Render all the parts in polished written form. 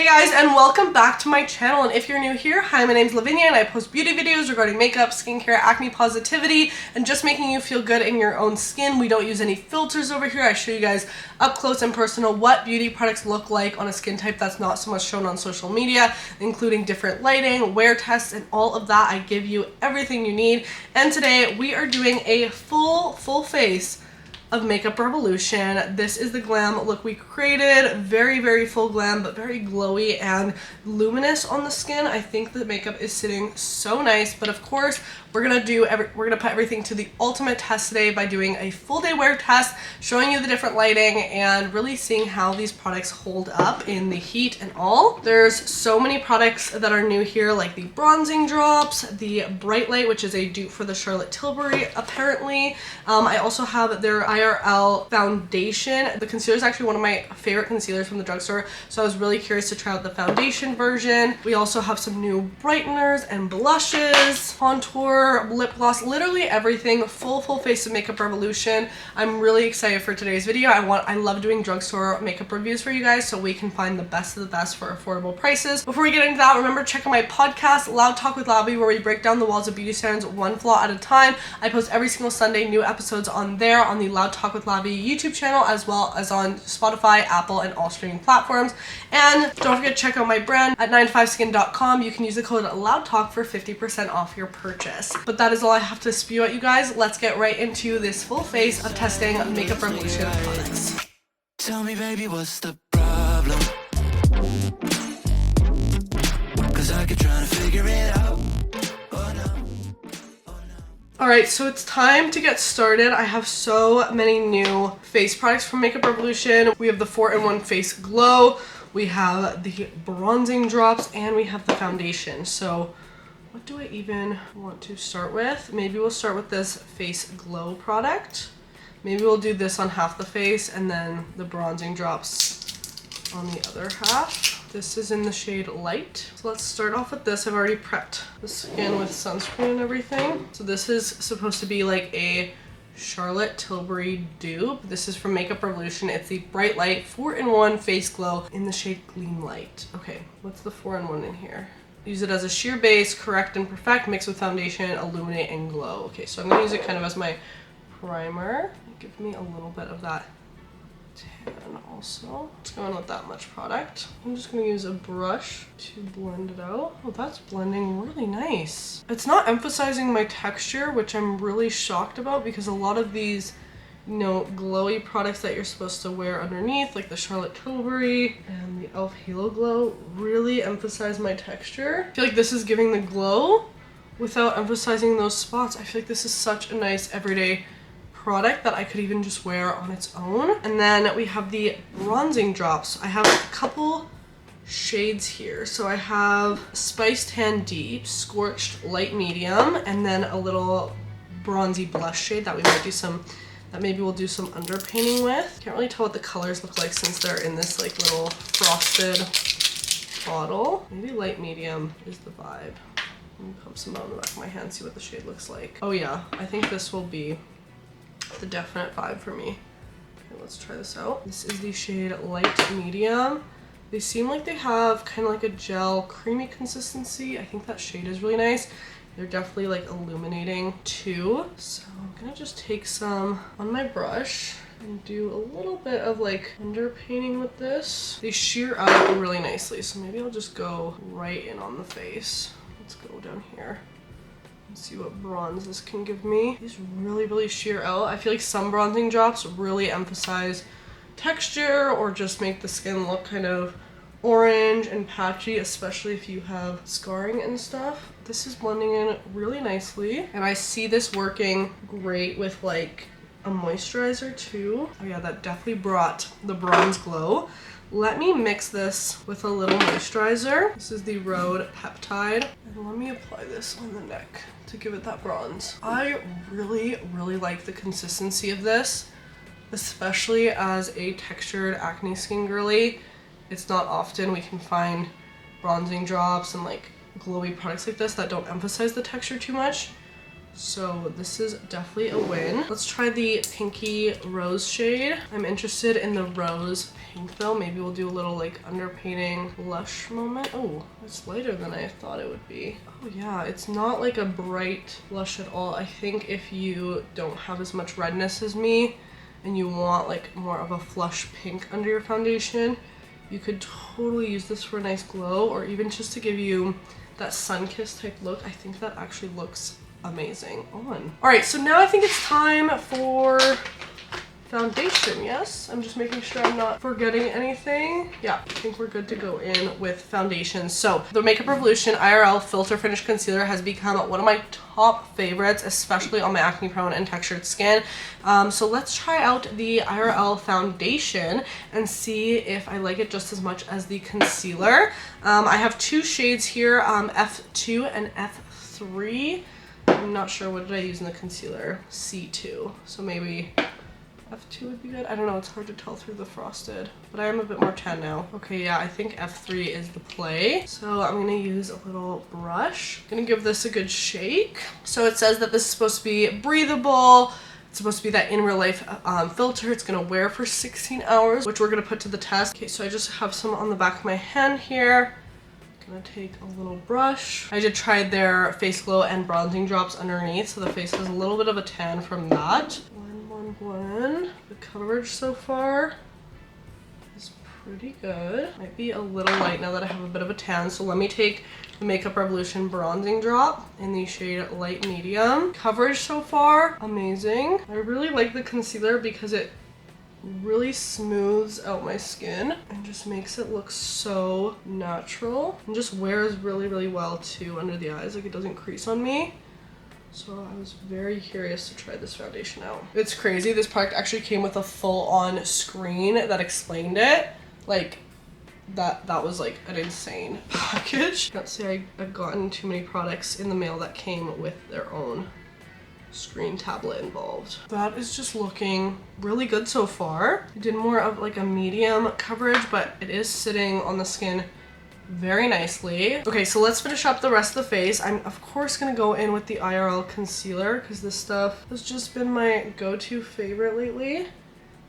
guys, and welcome back to my channel. And if you're new here, hi, my name's Lavinia and I post beauty videos regarding makeup, skincare, acne positivity, and just making you feel good in your own skin. We don't use any filters over here. I show you guys up close and personal what beauty products look like on a skin type that's not so much shown on social media, including different lighting, wear tests, and all of that. I give you everything you need. And today we are doing a full face of Makeup Revolution. This is the glam look we created. Very full glam, but very glowy and luminous on the skin. I think the makeup is sitting so nice, but of course we're gonna put everything to the ultimate test today by doing a full day wear test, showing you the different lighting and really seeing how these products hold up in the heat and all. There's so many products that are new here, like the bronzing drops, the Bright Light, which is a dupe for the Charlotte Tilbury apparently. I also have their IRL foundation. The concealer is actually one of my favorite concealers from the drugstore, so I was really curious to try out the foundation version. We also have some new brighteners and blushes, contour, lip gloss, literally everything. Full face of Makeup Revolution. I'm really excited for today's video. I love doing drugstore makeup reviews for you guys so we can find the best of the best for affordable prices. Before we get into that, remember, check out my podcast, Loud Talk with Lavi, where we break down the walls of beauty standards one flaw at a time. I post every single Sunday new episodes on there, on the Loud Talk with Lavi YouTube channel, as well as on Spotify, Apple, and all streaming platforms. And don't forget to check out my brand at 95skin.com. You can use the code LOUDTALK for 50% off your purchase. But that is all I have to spew at you guys. Let's get right into this full face of testing Makeup Revolution products. Tell me, baby, what's the problem? 'Cause I keep trying to figure it out. Oh no. Alright, so it's time to get started. I have so many new face products from Makeup Revolution. We have the 4-in-1 Face Glow, we have the bronzing drops, and we have the foundation. So what do I even want to start with? Maybe we'll start with this Face Glow product. Maybe we'll do this on half the face and then the bronzing drops on the other half. This is in the shade Light. So let's start off with this. I've already prepped the skin with sunscreen and everything. So this is supposed to be like a Charlotte Tilbury dupe. This is from Makeup Revolution. It's the Bright Light 4-in-1 Face Glow in the shade Gleam Light. Okay, what's the 4-in-1 in here? Use it as a sheer base, correct and perfect, mix with foundation, illuminate and glow. Okay, so I'm gonna use it kind of as my primer. Give me a little bit of that tan also. It's going with that much product. I'm just gonna use a brush to blend it out. Oh, that's blending really nice. It's not emphasizing my texture, which I'm really shocked about because a lot of these, you know, glowy products that you're supposed to wear underneath, like the Charlotte Tilbury and the e.l.f. Halo Glow, really emphasize my texture. I feel like this is giving the glow without emphasizing those spots. I feel like this is such a nice everyday product that I could even just wear on its own. And then we have the bronzing drops. I have a couple shades here. So I have Spice Tan Deep, Scorched Light Medium, and then a little bronzy blush shade that we might do some, that maybe we'll do some underpainting with. Can't really tell what the colors look like since they're in this like little frosted bottle. Maybe light medium is the vibe. Let me pump some out on the back of my hand, see what the shade looks like. Oh yeah, I think this will be the definite vibe for me. Okay, let's try this out. This is the shade Light Medium. They seem like they have kind of like a gel creamy consistency. I think that shade is really nice. They're definitely like illuminating too. So I'm gonna just take some on my brush and do a little bit of like underpainting with this. They sheer out really nicely, so maybe I'll just go right in on the face. Let's go down here. See what bronze this can give me. These really sheer out. I feel like some bronzing drops really emphasize texture or just make the skin look kind of orange and patchy, especially if you have scarring and stuff. This is blending in really nicely, and I see this working great with like a moisturizer too. Oh yeah, that definitely brought the bronze glow. Let me mix this with a little moisturizer. This is the Rhode Peptide. And let me apply this on the neck to give it that bronze. I really like the consistency of this, especially as a textured acne skin girly. It's not often we can find bronzing drops and like glowy products like this that don't emphasize the texture too much. So this is definitely a win. Let's try the pinky rose shade. I'm interested in the rose pink though. Maybe we'll do a little like underpainting blush moment. Oh, it's lighter than I thought it would be. Oh yeah, it's not like a bright blush at all. I think if you don't have as much redness as me and you want like more of a flush pink under your foundation, you could totally use this for a nice glow, or even just to give you that sun-kissed type look. I think that actually looks amazing on. All right, so now I think it's time for foundation. Yes, I'm just making sure I'm not forgetting anything. Yeah, I think we're good to go in with foundation. So the Makeup Revolution IRL Filter Finish Concealer has become one of my top favorites, especially on my acne prone and textured skin. So let's try out the IRL foundation and see if I like it just as much as the concealer. I have two shades here, F2 and F3. I'm not sure, what did I use in the concealer? C2. So maybe F2 would be good. I don't know, it's hard to tell through the frosted, but I am a bit more tan now. Okay, yeah, I think F3 is the play. So I'm gonna use a little brush. I'm gonna give this a good shake. So it says that this is supposed to be breathable. It's supposed to be that in real life filter. It's gonna wear for 16 hours, which we're gonna put to the test. Okay, so I just have some on the back of my hand here. Gonna take a little brush. I did try their face glow and bronzing drops underneath, so the face has a little bit of a tan from that. Blend. The coverage so far is pretty good. Might be a little light now that I have a bit of a tan, so let me take the Makeup Revolution bronzing drop in the shade light medium. Coverage so far, amazing. I really like the concealer because it really smooths out my skin and just makes it look so natural, and just wears really well too under the eyes. Like, it doesn't crease on me. So I was very curious to try this foundation out. It's crazy, this product actually came with a full-on screen that explained it. Like, that was like an insane package. Can't say I've gotten too many products in the mail that came with their own screen tablet involved. That is just looking really good so far. I did more of like a medium coverage, but it is sitting on the skin very nicely. Okay, so let's finish up the rest of the face. I'm of course gonna go in with the IRL concealer because this stuff has just been my go-to favorite lately.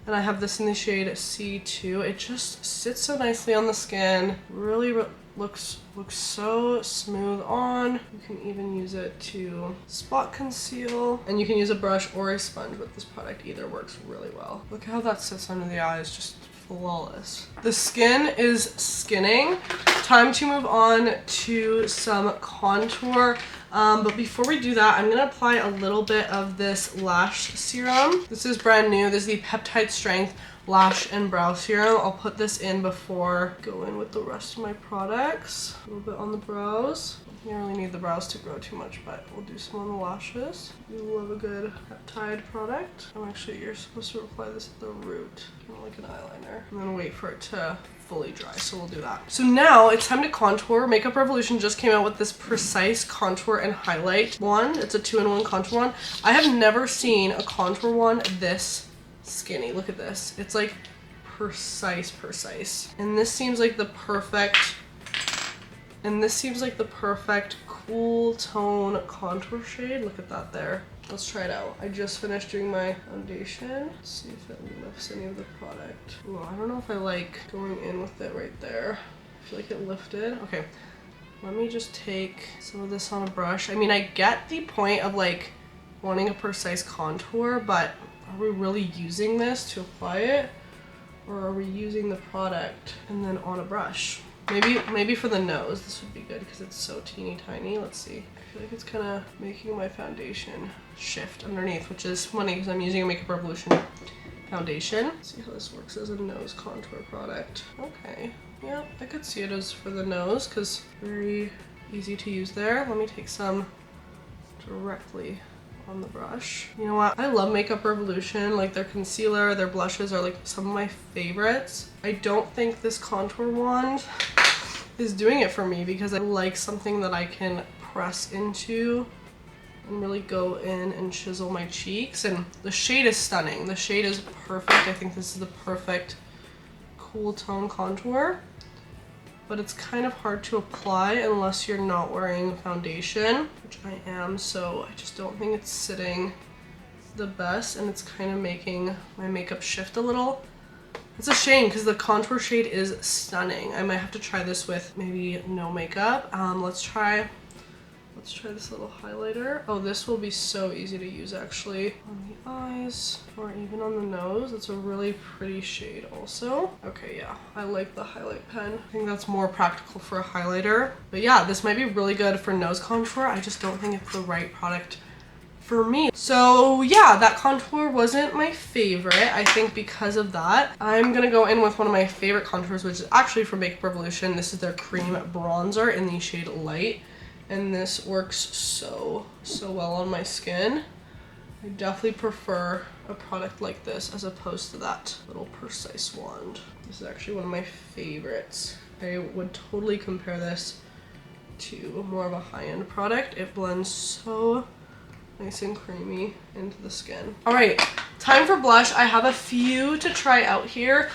And I have this in the shade C2. It just sits so nicely on the skin. Really looks so smooth on. You can even use it to spot conceal. And you can use a brush or a sponge with this product. Either works really well. Look how that sits under the eyes, just flawless. The skin is skinning. Time to move on to some contour. But before we do that, I'm gonna apply a little bit of this lash serum. This is brand new. This is the Peptide Strength Lash and Brow Serum. I'll put this in before I go in with the rest of my products. A little bit on the brows. You don't really need the brows to grow too much, but we'll do some on the lashes. You love a good peptide product. Oh, actually, you're supposed to apply this at the root, kind of like an eyeliner, and then wait for it to fully dry, so we'll do that. So now it's time to contour. Makeup Revolution just came out with this Precise Contour and Highlight one. It's a 2-in-1 contour one. I have never seen a contour one this skinny. Look at this. It's like precise. And this seems like the perfect cool tone contour shade. Look at that there. Let's try it out. I just finished doing my foundation. Let's see if it lifts any of the product. Ooh, I don't know if I like going in with it right there. I feel like it lifted. Okay, let me just take some of this on a brush. I mean, I get the point of like wanting a precise contour, but are we really using this to apply it? Or are we using the product and then on a brush? Maybe for the nose, this would be good because it's so teeny tiny. Let's see. I feel like it's kind of making my foundation shift underneath, which is funny because I'm using a Makeup Revolution foundation. Let's see how this works as a nose contour product. Okay, yeah, I could see it as for the nose because very easy to use there. Let me take some directly on the brush. You know what? I love Makeup Revolution. Like, their concealer, their blushes are like some of my favorites. I don't think this contour wand is doing it for me because I like something that I can press into and really go in and chisel my cheeks. And the shade is stunning. The shade is perfect. I think this is the perfect cool tone contour. but it's kind of hard to apply unless you're not wearing foundation, which I am, so I just don't think it's sitting the best, and it's kind of making my makeup shift a little. It's a shame because the contour shade is stunning. I might have to try this with maybe no makeup. Let's try this little highlighter. Oh, this will be so easy to use actually on the eyes or even on the nose. It's a really pretty shade also. Okay, yeah, I like the highlight pen. I think that's more practical for a highlighter. But yeah, this might be really good for nose contour. I just don't think it's the right product for me. So yeah, that contour wasn't my favorite. I think because of that, I'm gonna go in with one of my favorite contours, which is actually from Makeup Revolution. This is their cream bronzer in the shade Light. And this works so well on my skin. I definitely prefer a product like this as opposed to that little precise wand. This is actually one of my favorites. I would totally compare this to more of a high-end product. It blends so nice and creamy into the skin. All right, time for blush. I have a few to try out here.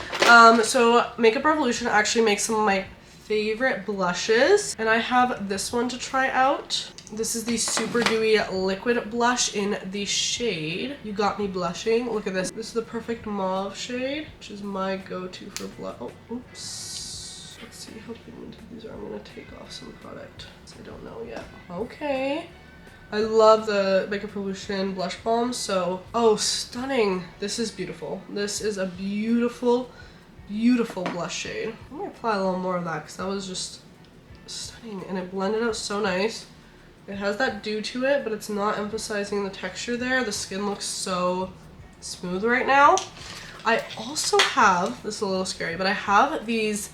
So Makeup Revolution actually makes some of my favorite blushes, and I have this one to try out. This is the Super Dewy Liquid Blush in the shade You Got Me Blushing. Look at this. This is the perfect mauve shade, which is my go-to for blush. Oh, oops. Let's see how pigmented these are. I'm gonna take off some product, so I don't know yet. Okay. I love the Makeup Revolution blush balm, so, oh, stunning. This is beautiful. This is a beautiful blush shade. I'm gonna apply a little more of that because that was just stunning and it blended out so nice. It has that dew to it, but it's not emphasizing the texture there. The skin looks so smooth right now. I also have, this is a little scary, but I have these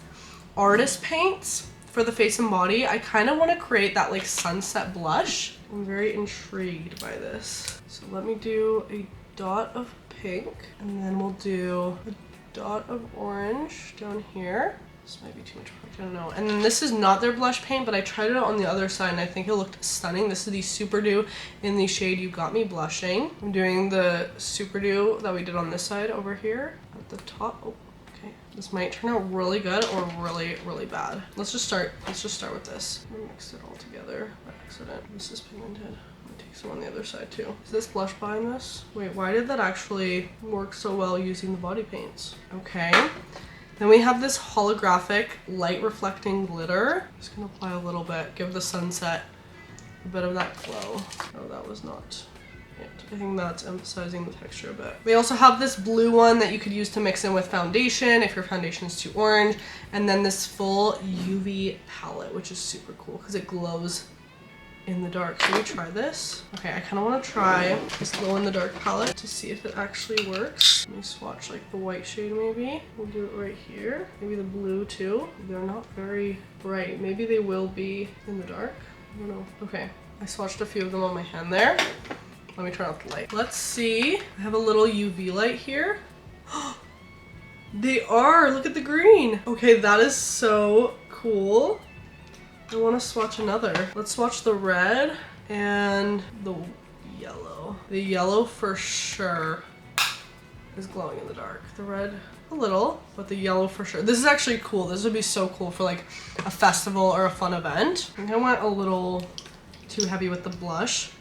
artist paints for the face and body. I kind of want to create that like sunset blush. I'm very intrigued by this. So let me do a dot of pink, and then we'll do a dot of orange down here. This might be too much product, I don't know. And then this is not their blush paint, but I tried it out on the other side and I think it looked stunning. This is the Super Dew in the shade You Got Me Blushing. I'm doing the Super Dew that we did on this side over here at the top. Oh, okay. This might turn out really good or really bad. Let's just start with this. I'm gonna mix it all together by accident. This is pigmented. Take some on the other side too. Is this blush behind this? Wait, why did that actually work so well using the body paints? Okay. Then we have this holographic light reflecting glitter. Just gonna apply a little bit, give the sunset a bit of that glow. Oh, that was not it. I think that's emphasizing the texture a bit. We also have this blue one that you could use to mix in with foundation if your foundation is too orange. And then this full UV palette, which is super cool because it glows in the dark. Should we try this? Okay, I kind of want to try this glow in the dark palette to see if it actually works. Let me swatch like the white shade maybe. We'll do it right here. Maybe the blue too. They're not very bright. Maybe they will be in the dark. I don't know. Okay, I swatched a few of them on my hand there. Let me turn off the light. Let's see. I have a little UV light here. They are! Look at the green! Okay, that is so cool. I want to swatch another. Let's swatch the red and the yellow. The yellow for sure is glowing in the dark. The red a little, but the yellow for sure. This is actually cool. This would be so cool for like a festival or a fun event. I think I went a little too heavy with the blush.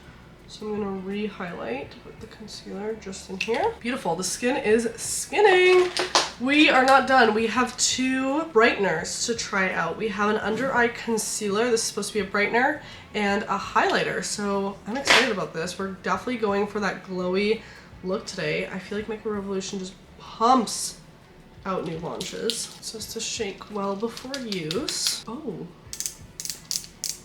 So I'm gonna re-highlight with the concealer just in here. Beautiful, the skin is skinning. We are not done. We have two brighteners to try out. We have an under eye concealer. This is supposed to be a brightener and a highlighter. So I'm excited about this. We're definitely going for that glowy look today. I feel like Makeup Revolution just pumps out new launches. So it's to shake well before use. Oh.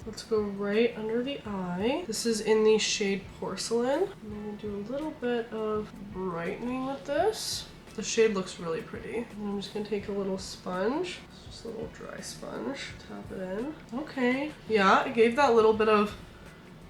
Let's go right under the eye. This is in the shade Porcelain. I'm gonna do a little bit of brightening with this. The shade looks really pretty. And I'm just gonna take a little sponge. It's just a little dry sponge. Tap it in. Okay. Yeah, it gave that little bit of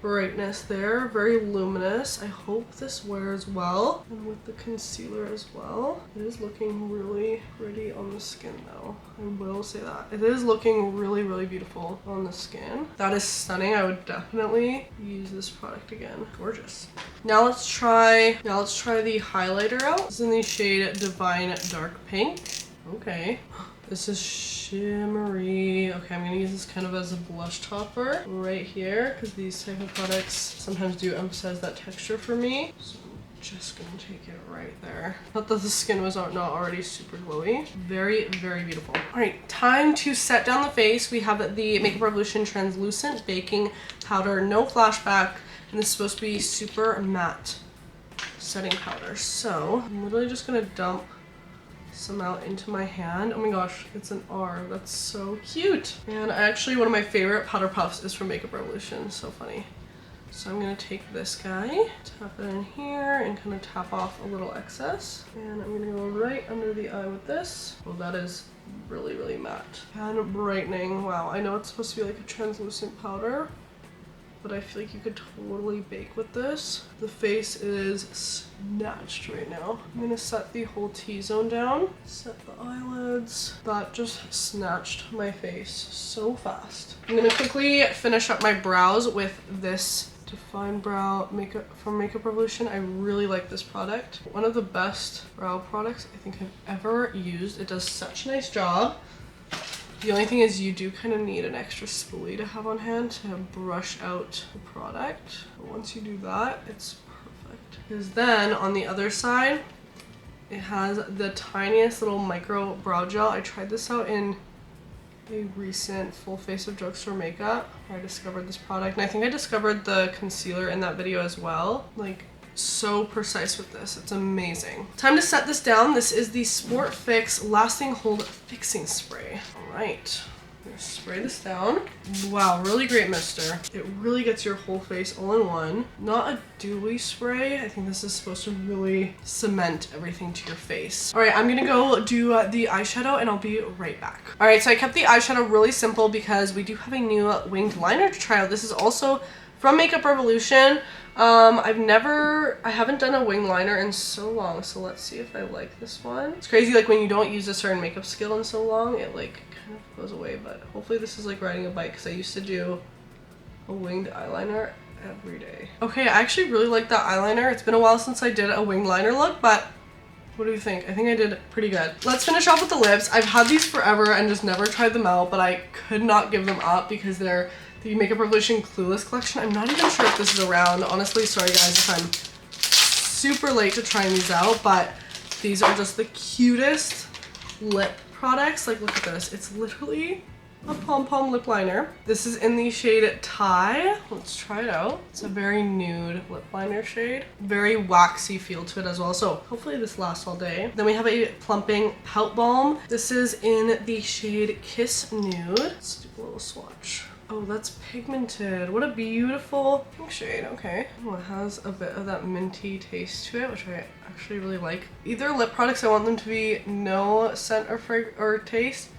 brightness there. Very luminous. I hope this wears well. And with the concealer as well. It is looking really pretty on the skin though. I will say that. It is looking really beautiful on the skin. That is stunning. I would definitely use this product again. Gorgeous. Now let's try the highlighter out. This is in the shade Divine Dark Pink. Okay. This is shimmery. Okay, I'm gonna use this kind of as a blush topper right here because these type of products sometimes do emphasize that texture for me. So I'm just gonna take it right there. Not that the skin was not already super glowy. Very, very beautiful. All right, time to set down the face. We have the Makeup Revolution Translucent Baking Powder, no flashback, and this is supposed to be super matte setting powder. So I'm literally just gonna dump some out into my hand. Oh my gosh, it's an R. That's so cute. And actually one of my favorite powder puffs is from Makeup Revolution. So funny. So I'm gonna take this guy, tap it in here, and kind of tap off a little excess. And I'm gonna go right under the eye with this. Well, that is really, really matte. And brightening. Wow, I know it's supposed to be like a translucent powder, but I feel like you could totally bake with this. The face is snatched right now. I'm gonna set the whole T-zone down, set the eyelids. That just snatched my face so fast. I'm gonna quickly finish up my brows with this Define Brow makeup from Makeup Revolution. I really like this product. One of the best brow products I think I've ever used. It does such a nice job. The only thing is you do kind of need an extra spoolie to have on hand to brush out the product. But once you do that, it's perfect. Because then on the other side, it has the tiniest little micro brow gel. I tried this out in a recent full face of drugstore makeup where I discovered this product. And I think I discovered the concealer in that video as well. Like, so precise with this. It's amazing. Time to set this down. This is the Sport Fix Lasting Hold Fixing Spray. All right. I'm gonna spray this down. Wow, really great mister. It really gets your whole face all in one. Not a dewy spray. I think this is supposed to really cement everything to your face. All right, I'm gonna go do the eyeshadow and I'll be right back. All right, so I kept the eyeshadow really simple because we do have a new winged liner to try out. This is also from Makeup Revolution. I haven't done a wing liner in so long, so let's see if I like this one. It's crazy, like when you don't use a certain makeup skill in so long, it like kind of goes away, but hopefully this is like riding a bike because I used to do a winged eyeliner every day. Okay, I actually really like that eyeliner. It's been a while since I did a winged liner look, but what do you think? I think I did pretty good. Let's finish off with the lips. I've had these forever and just never tried them out, but I could not give them up because they're the Makeup Revolution Clueless collection. I'm not even sure if this is around. Honestly, sorry guys if I'm super late to trying these out, but these are just the cutest lip products. Like, look at this. It's literally a pom-pom lip liner. This is in the shade Thai. Let's try it out. It's a very nude lip liner shade. Very waxy feel to it as well, so hopefully this lasts all day. Then we have a plumping pout balm. This is in the shade Kiss Nude. Let's do a little swatch. Oh, that's pigmented. What a beautiful pink shade. Okay. Oh, it has a bit of that minty taste to it, which I actually really like. Either lip products, I want them to be no scent or taste,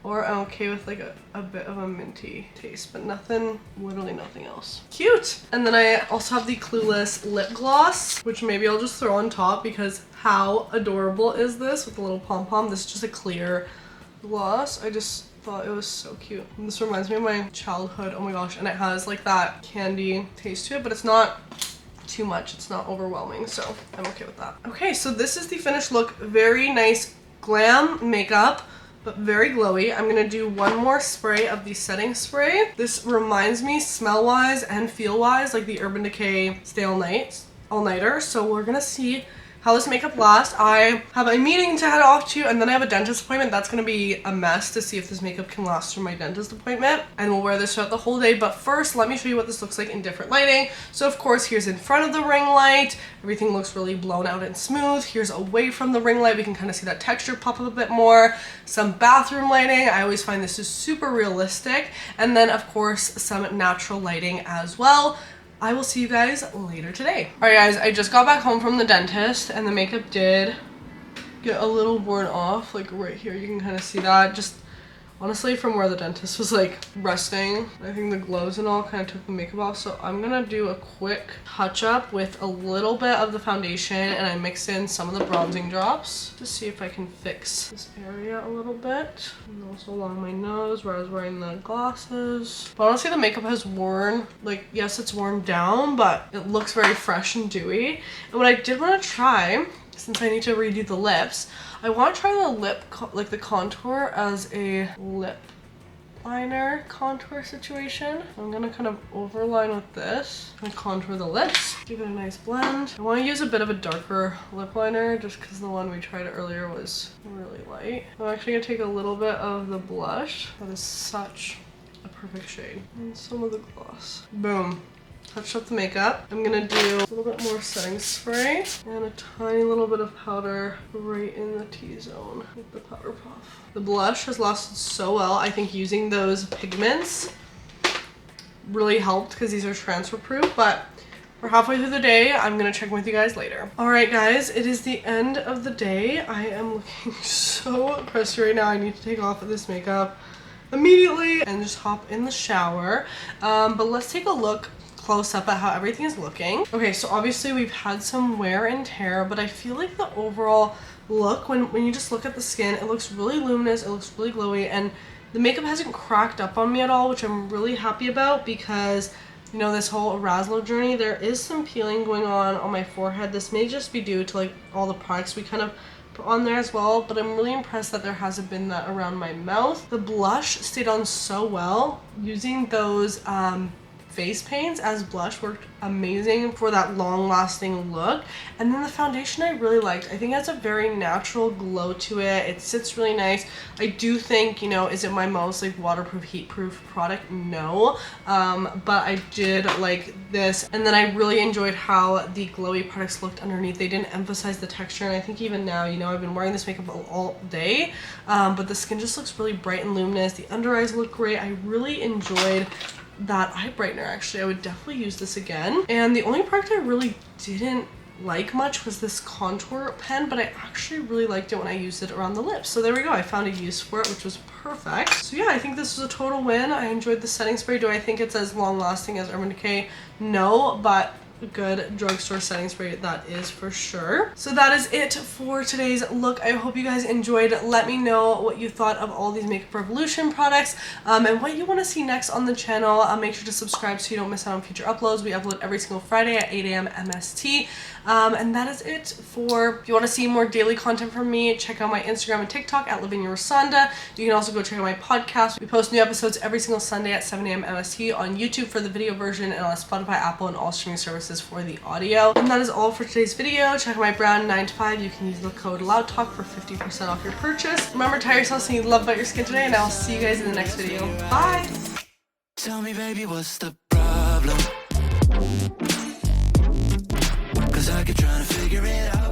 or I'm okay with like a bit of a minty taste, but nothing, literally nothing else. Cute! And then I also have the Clueless lip gloss, which maybe I'll just throw on top because how adorable is this with a little pom-pom? This is just a clear gloss. I just thought it was so cute. And this reminds me of my childhood. Oh my gosh. And it has like that candy taste to it, but it's not too much. It's not overwhelming, so I'm okay with that. Okay, so this is the finished look. Very nice glam makeup, but very glowy. I'm gonna do one more spray of the setting spray. This reminds me smell-wise and feel-wise like the Urban Decay Stay All-Nighter. So we're gonna see how this makeup lasts. I have a meeting to head off to, and then I have a dentist appointment. That's gonna be a mess to see if this makeup can last through my dentist appointment. And we'll wear this throughout the whole day. But first, let me show you what this looks like in different lighting. So of course, here's in front of the ring light. Everything looks really blown out and smooth. Here's away from the ring light. We can kind of see that texture pop up a bit more. Some bathroom lighting. I always find this is super realistic. And then of course, some natural lighting as well. I will see you guys later today. All right guys, I just got back home from the dentist and the makeup did get a little worn off. Like right here, you can kind of see that. Just honestly from where the dentist was like resting. I think the gloves and all kind of took the makeup off. So I'm gonna do a quick touch up with a little bit of the foundation, and I mixed in some of the bronzing drops to see if I can fix this area a little bit. And also along my nose where I was wearing the glasses. But honestly the makeup has worn, like yes it's worn down, but it looks very fresh and dewy. And what I did want to try, since I need to redo the lips, I want to try the lip, like the contour as a lip liner contour situation. I'm gonna kind of overline with this and contour the lips. Give it a nice blend. I want to use a bit of a darker lip liner just because the one we tried earlier was really light. I'm actually gonna take a little bit of the blush. That is such a perfect shade. And some of the gloss. Boom. Touched up the makeup. I'm gonna do a little bit more setting spray and a tiny little bit of powder right in the T-zone with the powder puff. The blush has lasted so well. I think using those pigments really helped because these are transfer proof, but we're halfway through the day. I'm gonna check in with you guys later. All right, guys, it is the end of the day. I am looking so crusty right now. I need to take off this makeup immediately and just hop in the shower. But let's take a look close up at how everything is looking. Okay, so obviously we've had some wear and tear, but I feel like the overall look, when you just look at the skin, it looks really luminous, it looks really glowy, and the makeup hasn't cracked up on me at all, which I'm really happy about because, you know, this whole Razzler journey, there is some peeling going on my forehead. This may just be due to like all the products we kind of put on there as well, but I'm really impressed that there hasn't been that around my mouth. The blush stayed on so well. Using those face paints as blush worked amazing for that long-lasting look. And then the foundation I really liked. I think it has a very natural glow to it. It sits really nice. I do think, you know, is it my most like waterproof, heat-proof product? No. But I did like this. And then I really enjoyed how the glowy products looked underneath. They didn't emphasize the texture, and I think even now, you know, I've been wearing this makeup all day, but the skin just looks really bright and luminous. The under eyes look great. I really enjoyed that eye brightener. Actually, I would definitely use this again. And the only product I really didn't like much was this contour pen, but I actually really liked it when I used it around the lips. So there we go, I found a use for it, which was perfect. So yeah, I think this was a total win. I enjoyed the setting spray. Do I think it's as long lasting as Urban Decay? No, but a good drugstore setting spray, that is for sure. So that is it for today's look. I hope you guys enjoyed. Let me know what you thought of all these Makeup Revolution products, and what you want to see next on the channel. Make sure to subscribe so you don't miss out on future uploads. We upload every single Friday at 8 a.m. MST. And that is it for, if you want to see more daily content from me, check out my Instagram and TikTok at Lavinia. You can also go check out my podcast. We post new episodes every single Sunday at 7 a.m. MST on YouTube for the video version, and on Spotify, Apple, and all streaming services for the audio. And that is all for today's video. Check out my brand 9 to 5. You can use the code LOUDTALK for 50% off your purchase. Remember, tell yourself something you love about your skin today, and I'll see you guys in the next video. Bye! Tell me, baby, what's the problem? 'Cause I keep trying to figure it out.